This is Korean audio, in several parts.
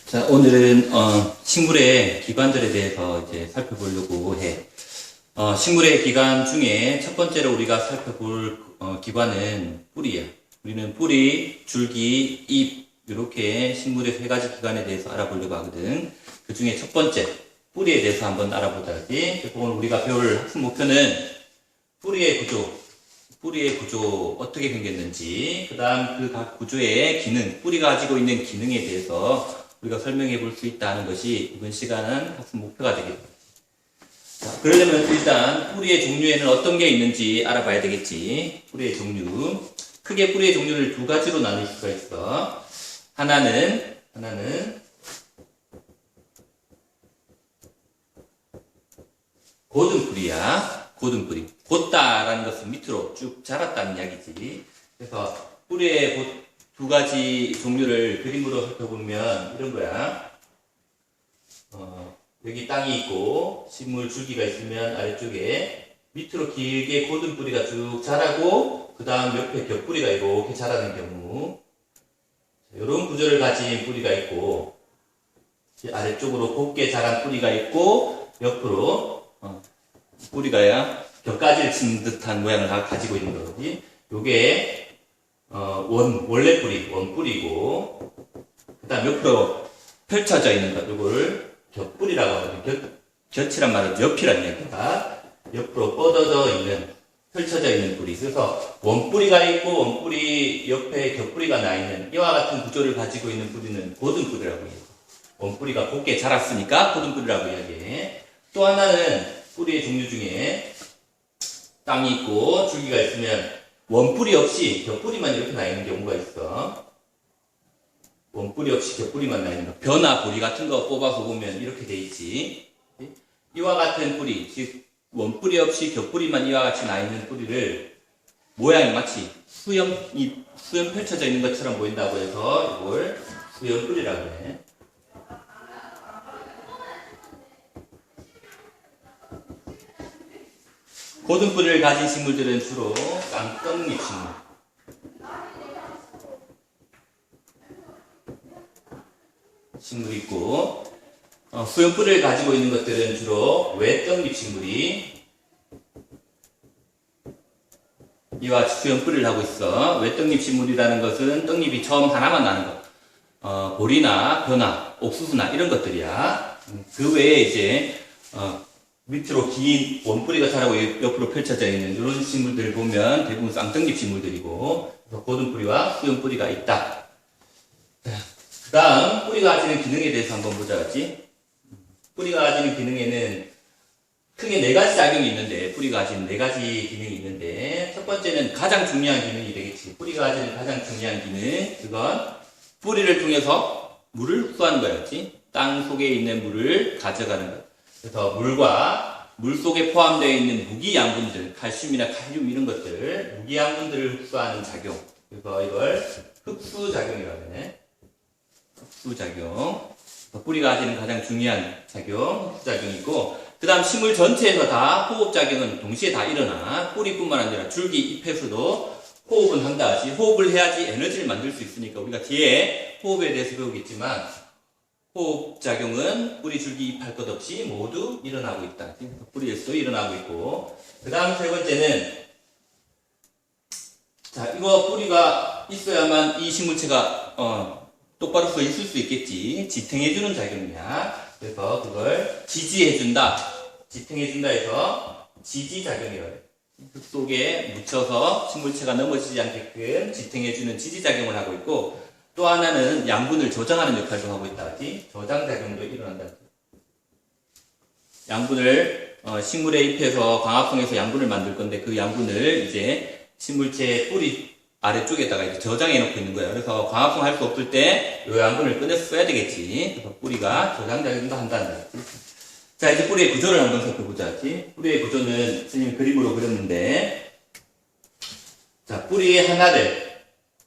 자, 오늘은 식물의 기관들에 대해서 이제 살펴보려고 해. 식물의 기관 중에 첫 번째로 우리가 살펴볼 기관은 뿌리야. 우리는 뿌리, 줄기, 잎 이렇게 식물의 세 가지 기관에 대해서 알아보려고 하거든. 그 중에 첫 번째 뿌리에 대해서 한번 알아보자지. 오늘 우리가 배울 학습 목표는 뿌리의 구조 어떻게 생겼는지, 그 다음 그 각 구조의 기능, 뿌리가 가지고 있는 기능에 대해서 우리가 설명해 볼 수 있다는 것이 이번 시간은 학습 목표가 되겠다. 자, 그러려면 일단 뿌리의 종류에는 어떤 게 있는지 알아봐야 되겠지. 뿌리의 종류. 크게 뿌리의 종류를 두 가지로 나눌 수가 있어. 하나는 곧은 뿌리야. 곧은 뿌리. 곧다라는 것은 밑으로 쭉 자랐다는 이야기지. 그래서 뿌리의 두 가지 종류를 그림으로 살펴보면 이런 거야. 여기 땅이 있고 식물 줄기가 있으면 아래쪽에 밑으로 길게 곧은 뿌리가 쭉 자라고 그 다음 옆에 겹뿌리가 이렇게 자라는 경우, 이런 구조를 가진 뿌리가 있고, 아래쪽으로 곱게 자란 뿌리가 있고 옆으로 뿌리가 겹가지를 치는 듯한 모양을 가지고 있는 거지. 요게 원래 뿌리, 원뿌리고, 그 다음 옆으로 펼쳐져 있는 것, 요걸 겹뿌리라고 하거든요. 곁이란 말은 옆이란 얘기다. 옆으로 뻗어져 있는, 펼쳐져 있는 뿌리. 그래서 원뿌리가 있고, 원뿌리 옆에 겹뿌리가 나 있는, 이와 같은 구조를 가지고 있는 뿌리는 곧은 뿌리라고 해요. 원뿌리가 곱게 자랐으니까 곧은 뿌리라고 이야기해. 또 하나는 뿌리의 종류 중에 땅이 있고, 줄기가 있으면 원뿌리 없이 겹뿌리만 이렇게 나 있는 경우가 있어. 원뿌리 없이 겹뿌리만 나 있는 거. 벼나 보리 같은 거 뽑아서 보면 이렇게 돼 있지. 이와 같은 뿌리, 즉 원뿌리 없이 겹뿌리만 이와 같이 나 있는 뿌리를 모양이 마치 수염이 펼쳐져 있는 것처럼 보인다고 해서 이걸 수염뿌리라고 해. 곧은 뿌리를 가진 식물들은 주로 쌍떡잎 식물. 식물이 있고, 수염 뿌리를 가지고 있는 것들은 주로 외떡잎 식물이 이와 같이 수염 뿌리를 하고 있어. 외떡잎 식물이라는 것은 떡잎이 처음 하나만 나는 것. 보리나 벼나 옥수수나 이런 것들이야. 그 외에 이제 밑으로 긴 원뿌리가 자라고 옆으로 펼쳐져 있는 이런 식물들 보면 대부분 쌍떡잎 식물들이고, 그래서 곧은 뿌리와 수염 뿌리가 있다. 그 다음 뿌리가 가지는 기능에 대해서 한번 보자지. 뿌리가 가지는 기능에는 크게 네 가지 작용이 있는데, 뿌리가 가지는 네 가지 기능이 있는데, 첫 번째는 가장 중요한 기능이 되겠지. 뿌리가 가지는 가장 중요한 기능, 그건 뿌리를 통해서 물을 흡수하는 거였지. 땅 속에 있는 물을 가져가는 것. 그래서 물과 물 속에 포함되어 있는 무기양분들, 칼슘이나 칼륨 이런 것들, 무기양분들을 흡수하는 작용. 그래서 이걸 흡수작용이라고 하네. 흡수작용. 뿌리가 가지는 가장 중요한 작용, 흡수작용이고, 그 다음 식물 전체에서 다 호흡작용은 동시에 다 일어나. 뿌리뿐만 아니라 줄기, 잎에서도 호흡은 한다. 호흡을 해야지 에너지를 만들 수 있으니까 우리가 뒤에 호흡에 대해서 배우겠지만, 호흡작용은 뿌리, 줄기, 잎 할 것 없이 모두 일어나고 있다. 뿌리에서도 일어나고 있고. 그 다음 세 번째는, 자, 이거 뿌리가 있어야만 이 식물체가, 똑바로 서 있을 수 있겠지. 지탱해주는 작용이야. 그래서 그걸 지지해준다. 지탱해준다 해서 지지작용이라고 해. 흙 속에 묻혀서 식물체가 넘어지지 않게끔 지탱해주는 지지작용을 하고 있고, 또 하나는 양분을 조정하는 역할도 하고 있다. 저장작용도 일어난다. 양분을, 식물의 잎에서 광합성해서 양분을 만들 건데 그 양분을 이제 식물체 뿌리 아래쪽에다가 이제 저장해 놓고 있는 거예요. 그래서 광합성 할 수 없을 때 이 양분을 꺼내서 써야 되겠지. 그래서 뿌리가 저장작용도 한다는 거지. 자, 이제 뿌리의 구조를 한번 살펴보자. 뿌리의 구조는 선생님이 그림으로 그렸는데, 자, 뿌리의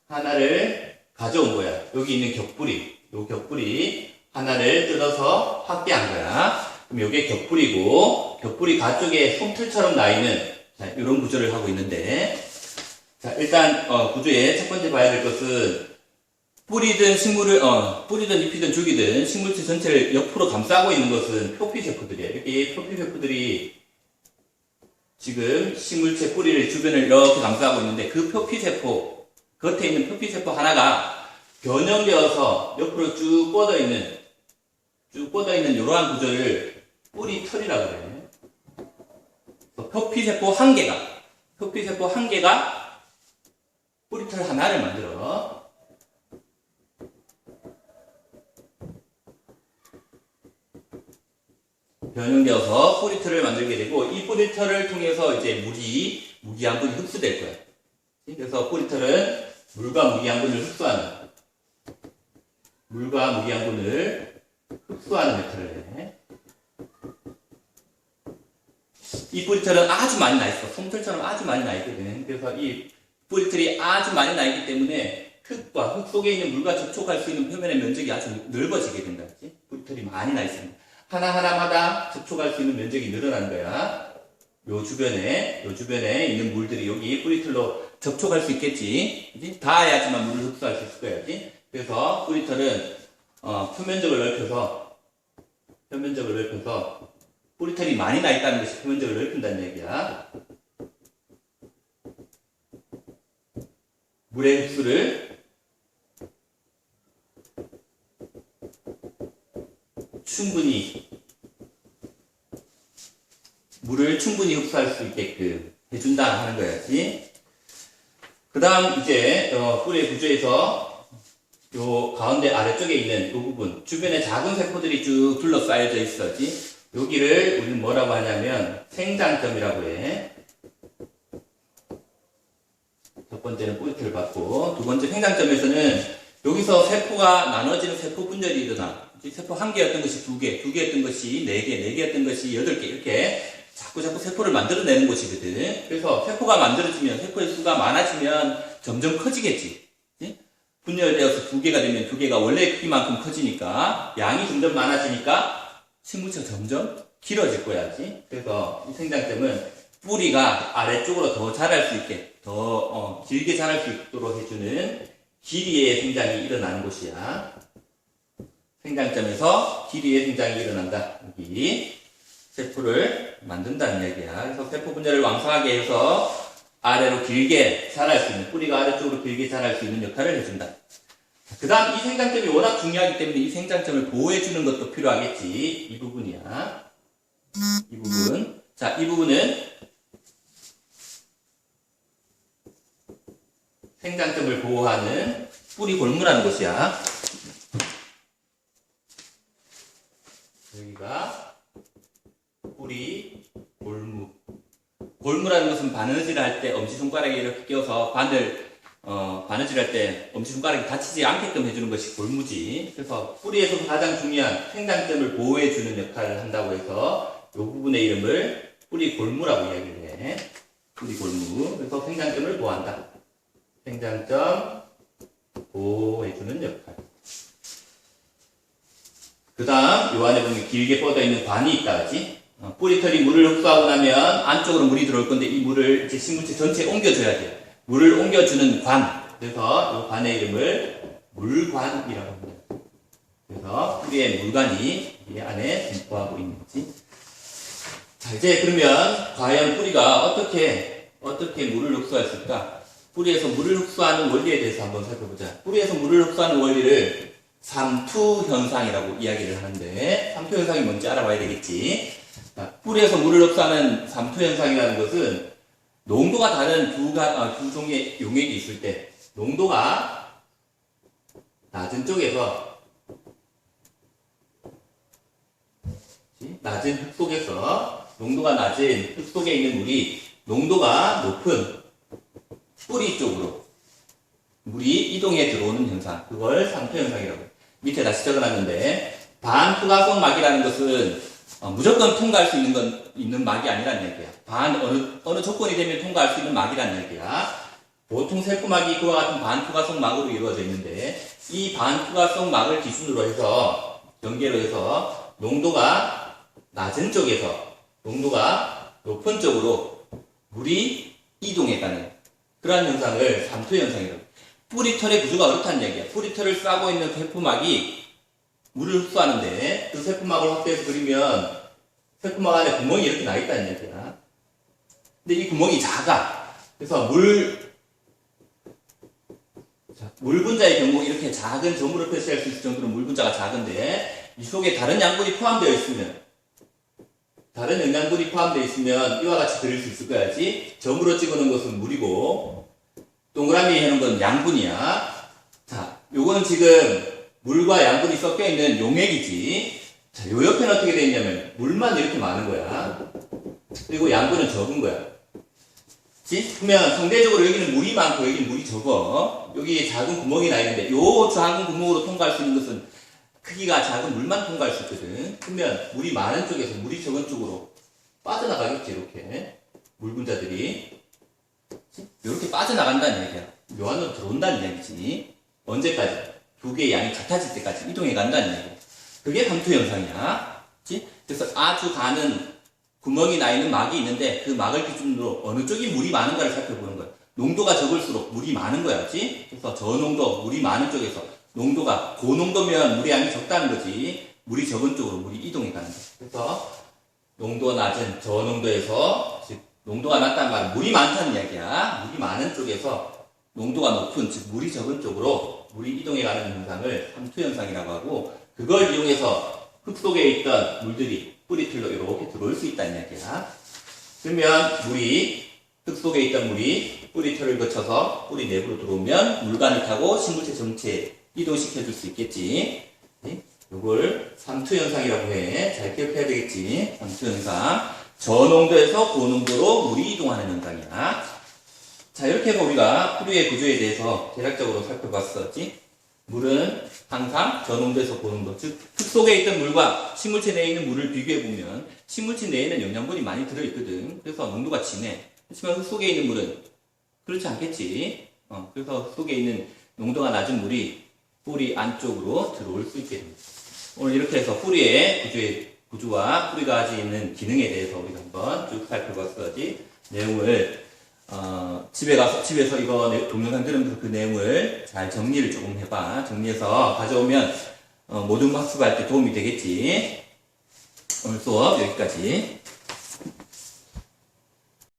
하나를 가져온 거야. 여기 있는 겹뿌리, 요 겹뿌리 하나를 뜯어서 확대한 거야. 그럼 요게 겹뿌리고, 겹뿌리 가쪽에 솜틀처럼 나 있는, 자, 이런 구조를 하고 있는데, 자, 일단 구조의 첫 번째 봐야 될 것은 뿌리든 뿌리든 잎이든 줄기든 식물체 전체를 옆으로 감싸고 있는 것은 표피세포들이에요. 이렇게 표피세포들이 지금 식물체 뿌리를 주변을 이렇게 감싸고 있는데 그 표피세포, 겉에 있는 표피세포 하나가 변형되어서 옆으로 쭉 뻗어있는 이러한 구조를 뿌리털이라고 그래요. 표피세포 한 개가 뿌리털 하나를 만들어 변형되어서 뿌리털을 만들게 되고, 이 뿌리털을 통해서 이제 무기양분이 흡수될 거예요. 그래서 뿌리털은 물과 무기양분을 흡수하는 역할을 해. 이 뿌리털은 아주 많이 나 있어. 솜털처럼 아주 많이 나 있거든. 그래서 이 뿌리털이 아주 많이 나 있기 때문에 흙 속에 있는 물과 접촉할 수 있는 표면의 면적이 아주 넓어지게 된다. 그치? 뿌리털이 많이 나 있습니다. 하나하나마다 접촉할 수 있는 면적이 늘어나는 거야. 요 주변에 있는 물들이 여기 뿌리털로 접촉할 수 있겠지. 그치? 닿아야지만 물을 흡수할 수 있을 거야. 그치? 그래서 뿌리털은 표면적을 넓혀서 뿌리털이 많이 나 있다는 것이 표면적을 넓힌다는 얘기야. 물의 흡수를 물을 충분히 흡수할 수 있게끔 해준다 하는 거야지. 그 다음 이제 뿌리의 구조에서 요 가운데 아래쪽에 있는 요 부분 주변에 작은 세포들이 쭉 둘러싸여져 있어지. 여기를 우리는 뭐라고 하냐면 생장점이라고 해. 첫 번째는 뿌리털을 받고, 두 번째 생장점에서는 여기서 세포가 나눠지는 세포 분열이 일어나. 세포 한 개였던 것이 두 개였던 것이 네 개였던 것이 8개, 이렇게 자꾸 세포를 만들어내는 곳이거든. 그래서 세포가 만들어지면, 세포의 수가 많아지면 점점 커지겠지. 분열되어서 2개가 되면 2개가 원래 크기만큼 커지니까, 양이 점점 많아지니까 식물체가 점점 길어질 거야지. 그래서 이 생장점은 뿌리가 아래쪽으로 더 자랄 수 있게, 더 길게 자랄 수 있도록 해주는 길이의 생장이 일어나는 곳이야. 생장점에서 길이의 생장이 일어난다. 여기 세포를 만든다는 얘기야. 그래서 세포 분열을 왕성하게 해서 아래로 길게 자랄 수 있는, 뿌리가 아래쪽으로 길게 자랄 수 있는 역할을 해준다. 그 다음 이 생장점이 워낙 중요하기 때문에 이 생장점을 보호해주는 것도 필요하겠지. 이 부분이야. 이 부분. 자, 이 부분은 생장점을 보호하는 뿌리 골무라는 것이야. 여기가 뿌리 골무. 골무라는 것은 바느질을 할 때 엄지손가락에 이렇게 끼워서 바느질할 때 엄지손가락이 다치지 않게끔 해주는 것이 골무지. 그래서 뿌리에서 가장 중요한 생장점을 보호해주는 역할을 한다고 해서 이 부분의 이름을 뿌리 골무라고 이야기를 해. 뿌리 골무. 그래서 생장점을 보호한다. 생장점 보호해주는 역할. 그 다음 요 안에 보면 길게 뻗어있는 관이 있다 하지. 뿌리털이 물을 흡수하고 나면 안쪽으로 물이 들어올 건데 이 물을 이제 식물체 전체에 옮겨줘야 돼. 물을 옮겨주는 관. 그래서 이 관의 이름을 물관이라고 합니다. 그래서 뿌리의 물관이 이 안에 분포하고 있는 거지. 자, 이제 그러면 과연 뿌리가 어떻게 물을 흡수할 수 있을까? 뿌리에서 물을 흡수하는 원리에 대해서 한번 살펴보자. 뿌리에서 물을 흡수하는 원리를 삼투 현상이라고 이야기를 하는데, 삼투 현상이 뭔지 알아봐야 되겠지. 자, 뿌리에서 물을 흡수하는 삼투 현상이라는 것은 농도가 다른 두 종의 용액이 있을 때, 농도가 낮은 쪽에서, 낮은 흙 속에서, 농도가 낮은 흙 속에 있는 물이 농도가 높은 뿌리 쪽으로 물이 이동해 들어오는 현상, 그걸 삼투 현상이라고 해요. 밑에 다시 적어놨는데, 반투과성 막이라는 것은 무조건 통과할 수 있는 막이 아니라는 얘기야. 어느 조건이 되면 통과할 수 있는 막이라는 얘기야. 보통 세포막이 그와 같은 반투과성 막으로 이루어져 있는데, 이 반투과성 막을 기준으로 해서, 전개로 해서 농도가 낮은 쪽에서 농도가 높은 쪽으로 물이 이동해가는 그러한 현상을 삼투 현상이라고 해요. 뿌리털의 구조가 그렇다는 얘기야. 뿌리털을 싸고 있는 세포막이 물을 흡수하는데 그 세포막을 확대해서 그리면 세포막 안에 구멍이 이렇게 나 있다는 얘기야. 근데 이 구멍이 작아. 그래서 물 분자의 경우 이렇게 작은 점으로 표시할 수 있을 정도로 물 분자가 작은데 이 속에 다른 양분이 포함되어 있으면 다른 영양분이 포함되어 있으면 이와 같이 그릴 수 있을 거야지. 점으로 찍어놓은 것은 물이고 동그라미 해놓은 건 양분이야. 자, 요거는 지금 물과 양분이 섞여 있는 용액이지. 자, 요 옆에는 어떻게 되어 있냐면 물만 이렇게 많은 거야. 그리고 양분은 적은 거야. 그러면 상대적으로 여기는 물이 많고 여기는 물이 적어. 여기 작은 구멍이 나 있는데 요 작은 구멍으로 통과할 수 있는 것은 크기가 작은 물만 통과할 수 있거든. 그러면 물이 많은 쪽에서 물이 적은 쪽으로 빠져나가겠지. 이렇게 물 분자들이 이렇게 빠져나간다는 얘기야. 요 안으로 들어온다는 얘기지. 언제까지? 두 개의 양이 같아질 때까지 이동해 간다는 얘기. 그게 삼투 현상이야. 그래서 아주 가는 구멍이 나 있는 막이 있는데 그 막을 기준으로 어느 쪽이 물이 많은가를 살펴보는 거야. 농도가 적을수록 물이 많은 거야. 그래서 저농도, 물이 많은 쪽에서 농도가 고농도면 물의 양이 적다는 거지. 물이 적은 쪽으로 물이 이동해 가는 거야. 그래서 농도가 낮은 저농도에서 즉 농도가 낮다는 말은 물이 많다는 이야기야. 물이 많은 쪽에서 농도가 높은 즉 물이 적은 쪽으로 물이 이동해 가는 현상을 삼투 현상이라고 하고 그걸 이용해서 흙 속에 있던 물들이 뿌리틀로 이렇게 들어올 수 있다는 이야기야. 그러면 흙 속에 있던 물이 뿌리털을 거쳐서 뿌리 내부로 들어오면 물관을 타고 식물체 전체에 이동시켜줄 수 있겠지. 이걸 삼투 현상이라고 해. 잘 기억해야 되겠지. 삼투 현상. 저농도에서 고농도로 물이 이동하는 현상이야. 자, 이렇게 해서 우리가 뿌리의 구조에 대해서 대략적으로 살펴봤었지. 물은 항상 저농도에서 고농도, 즉 흙 속에 있던 물과 식물체 내에 있는 물을 비교해보면 식물체 내에는 영양분이 많이 들어있거든. 그래서 농도가 진해. 하지만 흙 속에 있는 물은 그렇지 않겠지. 그래서 흙 속에 있는 농도가 낮은 물이 뿌리 안쪽으로 들어올 수 있게 됩니다. 오늘 이렇게 해서 뿌리의 구조와 뿌리가 가지고 있는 기능에 대해서 우리가 한번 쭉 살펴봤었지. 내용을 집에서 이거 동영상 들으면서 그 내용을 잘 정리를 조금 해봐. 정리해서 가져오면 모든 학습할 때 도움이 되겠지. 오늘 수업 여기까지.